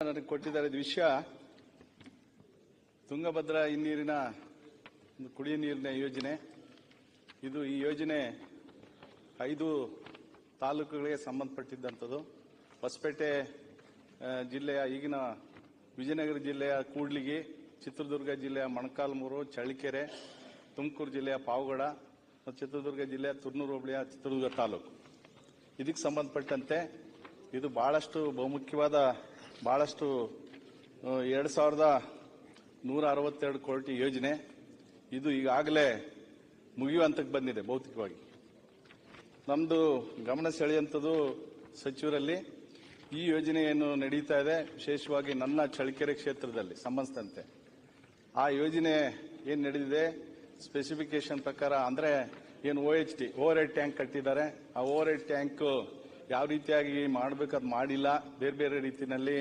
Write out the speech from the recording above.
ನನಗೆ ಕೊಟ್ಟಿದ್ದಾರೆ ವಿಷಯ ತುಂಗಭದ್ರಾ ಹಿನ್ನೀರಿನ ಕುಡಿಯುವ ನೀರಿನ ಯೋಜನೆ. ಈ ಯೋಜನೆ 5 ತಾಲೂಕುಗಳಿಗೆ ಸಂಬಂಧಪಟ್ಟಿದ್ದಂಥದ್ದು. ಹೊಸಪೇಟೆ ಜಿಲ್ಲೆಯ ಈಗಿನ ವಿಜಯನಗರ ಜಿಲ್ಲೆಯ ಕೂಡ್ಲಿಗಿ, ಚಿತ್ರದುರ್ಗ ಜಿಲ್ಲೆಯ ಮೊಳಕಾಲ್ಮೂರು, ಚಳ್ಳಕೆರೆ, ತುಮಕೂರು ಜಿಲ್ಲೆಯ ಪಾವಗಡ ಮತ್ತು ಚಿತ್ರದುರ್ಗ ಜಿಲ್ಲೆಯ ತುರ್ನೂರು ಹೋಬಳಿಯ ಚಿತ್ರದುರ್ಗ ತಾಲೂಕು. ಇದಕ್ಕೆ ಸಂಬಂಧಪಟ್ಟಂತೆ ಇದು ಬಹಳಷ್ಟು ಬಹುಮುಖ್ಯವಾದ 2162 ಕೋಟಿ ಯೋಜನೆ. ಇದು ಈಗಾಗಲೇ ಮುಗಿಯುವ ಹಂತಕ್ಕೆ ಬಂದಿದೆ. ಭೌತಿಕವಾಗಿ ನಮ್ದು ಗಮನ ಸೆಳೆಯುವಂಥದ್ದು ಸಚಿವರಲ್ಲಿ ಈ ಯೋಜನೆ ಏನು ನಡೀತಾ ಇದೆ, ವಿಶೇಷವಾಗಿ ನನ್ನ ಚಳ್ಳಕೆರೆ ಕ್ಷೇತ್ರದಲ್ಲಿ ಸಂಬಂಧಿಸಿದಂತೆ ಆ ಯೋಜನೆ ಏನು ನಡೆದಿದೆ ಸ್ಪೆಸಿಫಿಕೇಶನ್ ಪ್ರಕಾರ ಅಂದ್ರೆ ಏನು OHT ಓವರ್ ಹೆಡ್ ಟ್ಯಾಂಕ್ ಕಟ್ಟಿದ್ದಾರೆ. ಆ ಓವರ್ ಹೆಡ್ ಟ್ಯಾಂಕ್ ಯಾವ ರೀತಿಯಾಗಿ ಮಾಡಬೇಕು ಅದು ಮಾಡಿಲ್ಲ. ಬೇರೆ ಬೇರೆ ರೀತಿಯಲ್ಲಿ